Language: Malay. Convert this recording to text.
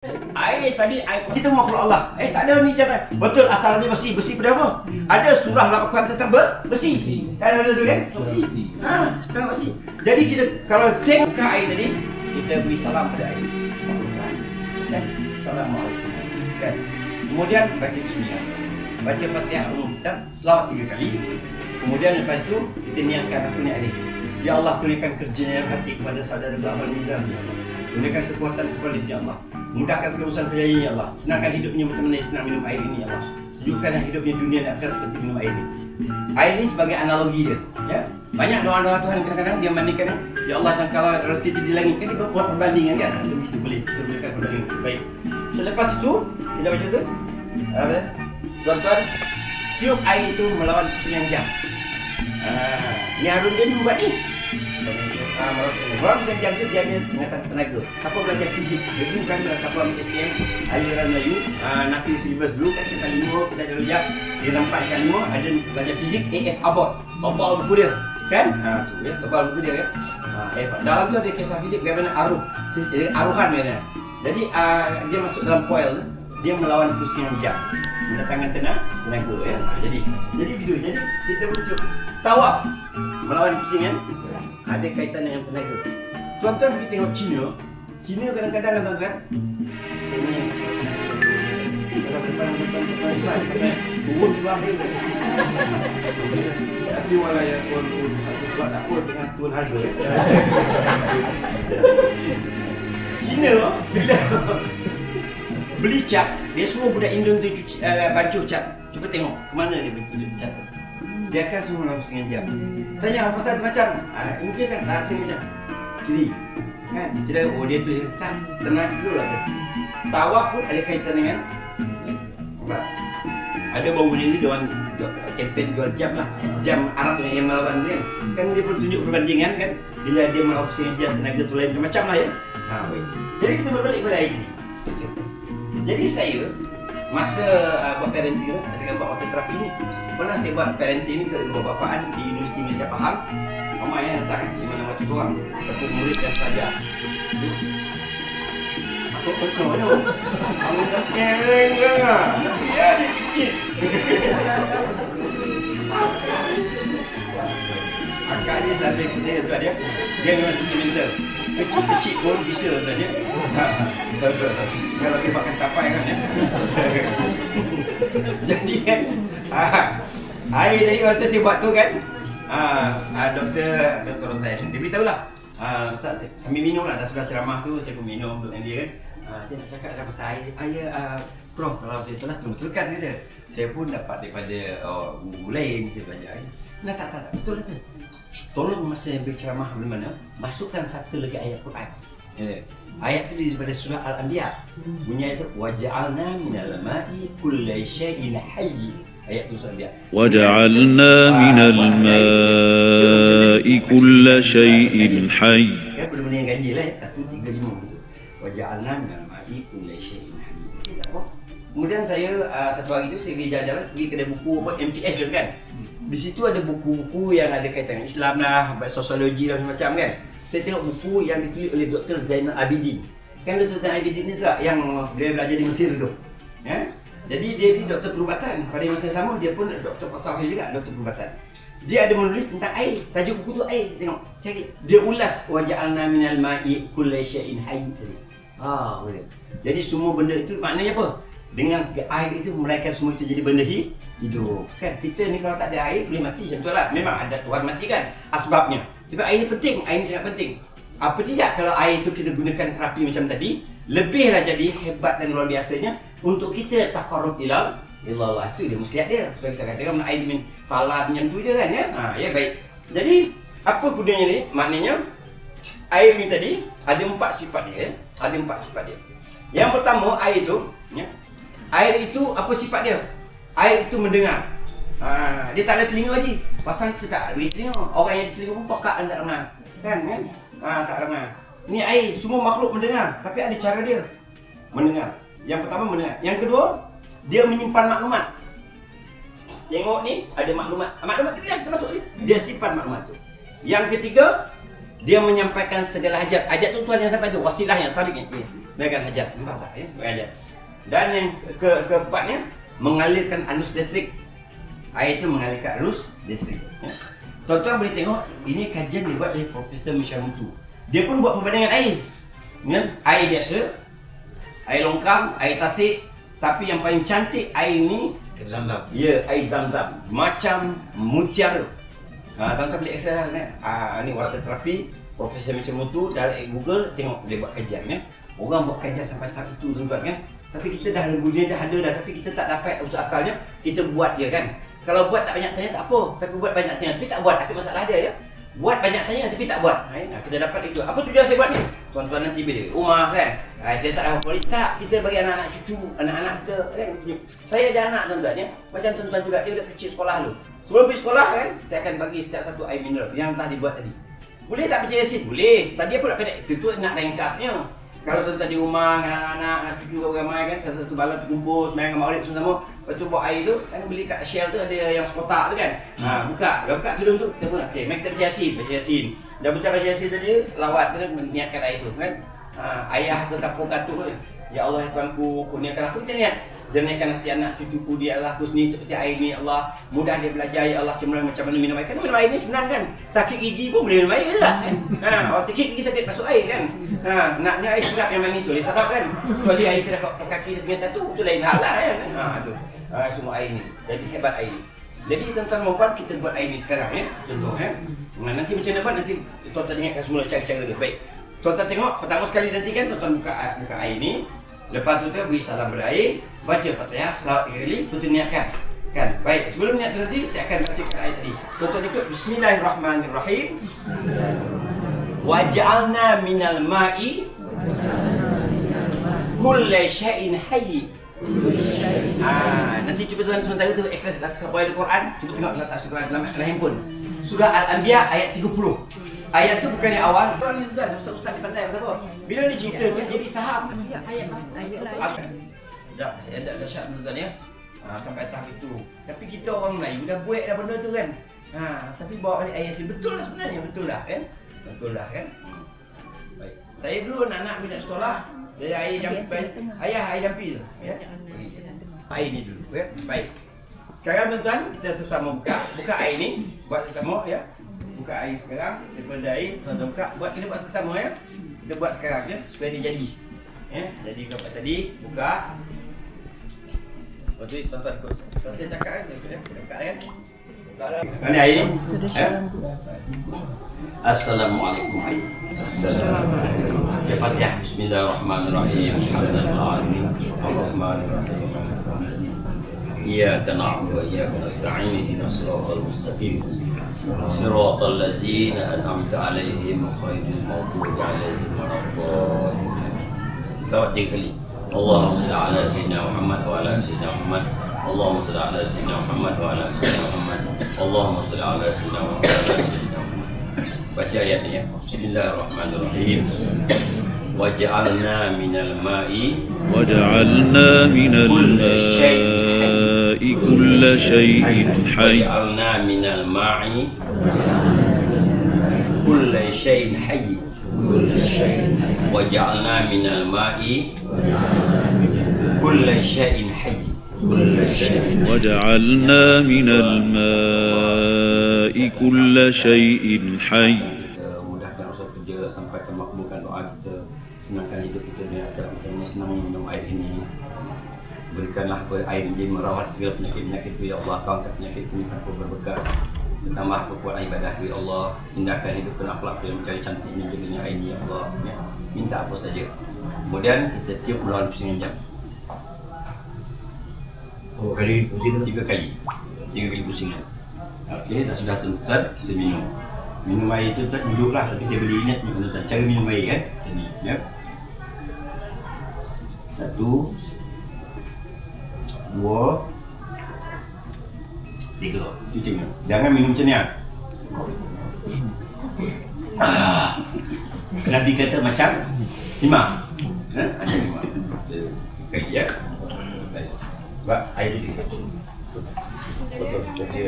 Air tadi air kita makhluk Allah. Tak ada ni cara. Betul asalnya besi. Besi pada apa? Ada surah lakukan tentang besi. Kan ada tu kan? Besi. Tentang besi. Jadi kita kalau tengok ke air tadi, kita beri salam pada air. Assalamualaikum. Kan? Kemudian baca bismillah. Baca Fatihah umum kita selawat 3 kali. Kemudian lepas itu kita niatkan apa niat ini. Ya Allah, kurniakan kerjanya hati kepada saudara Abang Nizam. Kurniakan kekuatan kepada Ya Allah. Mudahkan segala urusan perjalanan Ya Allah. Senangkan hidupnya bagaimana senang minum air ini Ya Allah. Sejukkanlah hidupnya dunia dan akhirat seperti minum air ini. Air ini sebagai analogi dia. Ya. Banyak doa-doa Tuhan kadang-kadang dia mandikan Ya Allah, dan kalau rezeki di langit kan dia buat perbandingan kan. Itu boleh kita berikan perbandingan baik. Selepas itu kita baca tu. Tuan-tuan, tiup air itu melawan pusingan jam. Ni Harun dia buat ni. Orang pusingan jam tu dia ada pengetahuan tenaga. Siapa belajar fizik, dia bukan siapa ambil SPM, aliran Melayu, nafi syllabus dulu kat kita 5, kita ada rujak, dia nampak kat 5, ada belajar fizik, AF Abbott, topal buku dia. Kan? Tu ya, topal buku dia kan. Dalam tu ada kisah fizik bagaimana aruhan dia. Jadi dia masuk dalam coil tu, dia melawan pusingan jam. Mendatangkan tenaga ya. Jadi begitu. Jadi kita rujuk tawaf melawan pusingan ada kaitan dengan tenaga. Tuan-tuan pergi tengok Cina kadang-kadang tuan-tuan sini kalau depan turun suara dia. Tapi walau yang tuan satu suara tak apa dengan tuan harga. Cina bila beli cat, dia suruh budak Indon tu cuci baju cat. Cuba tengok ke mana dia beli cat tu. Dia akan suruh dalam setengah jam. Tanya apa pasal macam? Mungkin kan tak sini macam kiri. Kan? Dia dia tu tak tenaga ada. Tawaf pun ada kaitan dengan ada bau ni dia orang kempen jual jam lah. Jam Arab yang melawan kan. Kan dia pun tunjuk perbandingan kan. Bila dia melawan setengah jam tenaga tu lain macam lah ya. Jadi kita berbalik pada ini. Jadi saya masa buat parenting dengan buat terapi ni pernah saya buat parenting ni ke bapa-bapaan di Universiti Malaysia Pahang. Mama yang datang di mana-mana seorang ataupun murid dan pelajar. Aku tahu. Kamu tak sharing ke? Ya, dikit. Akak ni selalu ikut saya tu dia. Dia memang sentimental. Kecil-kecil pun bisa tanya. Kalau dia makan tapai kan ya. Jadi kan air tadi masa saya buat tu kan Doktor saya dia beritahu lah Ustaz sambil minum lah, dah sudah ceramah tu saya pun minum untuk dia kan saya nak cakap ada pasal air Prof kalau saya salah betulkan kata saya pun dapat daripada guru lain saya belajar nah tak betul lah tu tolong masa berceramah mana masukkan satu lagi ayat Quran. Ayat tu daripada surah Al-Anbiya. Bunyi itu waja'alna minal ma'i kulli syai'in hayy. Ayat tu surah Al-Anbiya. Waja'alna minal ma'i kulli syai'in hayy. Kan benda-benda yang ganjil lah 1, 3, 5. Waja'alna minal ma'i kulli syai'in hayy. Kemudian saya satu hari tu saya pergi jalan-jalan pergi kedai buku MTS tu kan. Di situ ada buku-buku yang ada kaitan dengan Islam lah, sosiologi dan macam kan. Saya tengok buku yang ditulis oleh Dr. Zainal Abidin. Kan Dr. Zainal Abidin ni tak yang dia belajar di Mesir tu. Ya? Jadi dia ni doktor perubatan. Pada masa yang sama dia pun doktor falsafah juga, doktor perubatan. Dia ada menulis tentang air. Tajuk buku tu air. Tengok, cari. Dia ulas waja'alna minal ma'i kulli syai'in hayy tadi. Boleh. Jadi semua benda itu maknanya apa? Dengan air itu melainkan semua itu jadi benda hidup. Kan kita ni kalau tak ada air boleh mati macam tu lah. Memang ada Tuhan mati kan asbabnya. Sebab air ni penting, air ni sangat penting. Apa tidak kalau air itu kita gunakan terapi macam tadi, lebihlah jadi hebat dan luar biasanya untuk kita taqarrub ila Allah. Itu dia muslihat dia. Sebab kita katakan air min pala macam tu je kan ya. Ya baik. Jadi apa gunanya ni? Maknanya air ni tadi ada 4 sifat dia. Ada 4 sifat dia. Yang pertama air itu ya. Air itu apa sifat dia? Air itu mendengar. Dia tak ada telinga lagi. Pasal itu tak ada telinga. Orang yang ada telinga pun pakak tak dengar. Kan? Tak dengar. Ni air, semua makhluk mendengar. Tapi ada cara dia mendengar. Yang pertama mendengar. Yang kedua, dia menyimpan maklumat. Tengok ni, ada maklumat. Maklumat tu kan termasuk ni. Dia simpan maklumat tu. Yang ketiga, dia menyampaikan segala hajat. Hajat tu Tuhan yang sampai tu. Wasilah yang tarik ni. memegang hajat. Nampak tak ya? Memegang hajat. Dan yang keempatnya mengalirkan arus listrik. Air itu mengalirkan arus listrik. Ya. Tuan-tuan boleh tengok ini kajian dibuat oleh Profesor Michel Mutu. Dia pun buat perbandingan air. Ya, air biasa, air longkang, air tasik, tapi yang paling cantik air ni Zam-zam. ya air zam-zam macam mutiara. Tuan-tuan boleh access kan. Ni water terapi Profesor Michel Mutu dari Google, tengok dia buat kajian ya. Orang buat kajian sampai tahap itu tuan-tuan kan. Tapi kita dah dunia dah ada dah, tapi kita tak dapat usul asalnya, kita buat je kan. Kalau buat tak banyak tanya tak apa, tapi buat banyak tanya tapi tak buat, itu masalah dia ya. Buat banyak tanya tapi tak buat. Kita dapat itu. Apa tujuan saya buat ni? Tuan-tuan nanti bila rumah kan. Saya tak ada apa tak, kita bagi anak-anak cucu, anak-anak kita kan. Saya ada anak tuan-tuan ya. Macam tuan-tuan juga dia dah kecil sekolah dulu. Sebelum pergi sekolah kan, saya akan bagi setiap satu air mineral yang telah dibuat tadi. Boleh tak baca Yasin? Boleh. Tadi apa nak pendek? Itu nak ringkasnya. Kalau tuan-tuan di rumah dengan anak-anak, anak cucu ramai kan, satu bala terkumpul, semayang maghrib sama-sama, lepas tu bawa air tu, kan beli kat Shell tu ada yang sekotak tu kan. Buka, dah buka tudung tu, kita pun okey, mari kita baca Yasin. Dah baca Yasin tadi, selawat kita niatkan air tu kan. Ayah ke siapa katuk tu. Ya Allah ya Tuanku, kurniakan aku, kita niat. Jernihkan hati anak cucuku, dia Allah husni seperti air ni, Allah mudah dia belajar, ya Allah cemerlang macam mana minum air. Kan minum air ni senang kan. Sakit gigi pun boleh minum air tak kan. Orang sakit gigi sakit masuk air kan. Naknya air sedap yang manis tu, dia sedap kan. Kecuali air sedap kat kaki dengan satu, tu lain hal lah kan. Tu. Semua air ni. Jadi hebat air ni. Jadi tuan-tuan mohon kita buat air ni sekarang ya. Contoh ya. Nanti macam mana nanti tuan-tuan ingatkan semula cara-cara dia. Baik. Tuan-tuan tengok pertama sekali nanti kan tuan-tuan buka air ni. Lepas tu beri salam berair, baca Fatihah, selawat 3 kali, betul niatkan. Kan? Baik, sebelum niat nanti saya akan baca ayat tadi. Tuan-tuan ikut Bismillahirrahmanirrahim. Waj'alna minal ma'i kulla syai'in hayy. Nanti cuba tuan sementara tu akses supaya Al-Quran, cuba tengok letak Al-Quran dalam handphone. Surah Al-Anbiya ayat 30. Ayat tu bukan yang awal. Tuan Nizam, ustaz-ustaz ni pandai berapa? Bila dia ceritakan jadi saham. Ayat dah, ada dahsyat tuan-tuan ya. Sampai tahap itu. Tapi kita orang Melayu dah buat dah benda tu kan. Tapi bawa balik ayat si betul lah sebenarnya, betul lah kan? Betul lah kan? Baik. Saya dulu anak-anak bila sekolah, dia air jampi, ayah air jampi tu, ya. Air ni dulu, ya. Baik. Sekarang tuan-tuan, kita sesama buka air ni, buat sesama ya. Buka air sekarang, daripada air, tuan-tuan buka, kita buat sesama ya. Kita buat sekarang ya, supaya dia jadi. Ya, jadi kalau tadi buka. Lepas tu tuan-tuan ikut. Saya cakap kan, kita buka kan. Mana air ni? Assalamualaikum warahmatullahi wabarakatuh. Fatihah. Bismillahirrahmanirrahim. Alhamdulillahirrahmanirrahim. Ar-Rahmanirrahim. Iyyaka na'budu wa iyyaka nasta'in. Ihdinas siratal mustaqim. Siratal ladzina an'amta 'alaihim ghairil maghdubi 'alaihim waladdallin. Selawat 3 kali. Allahumma shalli 'ala sayyidina Muhammad wa 'ala sayyidina Muhammad. Allahumma shalli 'ala sayyidina Muhammad wa 'ala sayyidina Muhammad. Allahumma shalli 'ala sayyidina Muhammad wa 'ala sayyidina Muhammad. Baca ayat ni ya. Bismillahirrahmanirrahim. Waj'alna minal ma'i kulla syai'in hayy. Waj'alna minal ma'i kulla syai'in hayy. Waj'alna minal ma'i kulla syai'in hayy. وجعلنا من الماء كل شيء حي. Mudahkan usaha kerja, sampaikan makbulkan doa kita, senangkan hidup kita ni agar macam mana senang minum air ini. Berikanlah kepada air ini merawat segala penyakit-penyakit itu ya Allah. Kangkat penyakit ini tanpa berbekas. Bertambah kekuatan ibadah ya Allah. Indahkan hidupkan akhlak yang mencari cantik menjadinya air ini ya Allah. Minta apa saja. Kemudian kita tiup melawan pusingan jam. Oh, kali pusing 3 kali. 3 kali pusingan. Okey, dah sudah tuan-tuan kita minum. Minum air itu tuan duduklah, tapi saya boleh ingat tuan-tuan cara minum air kan. Tadi ya. 1 2 3. Itu minum. Jangan minum macam ni ah. Nabi kata macam 5. Ada 5. Okey ya. Baik. Buat air dikit. betul jadi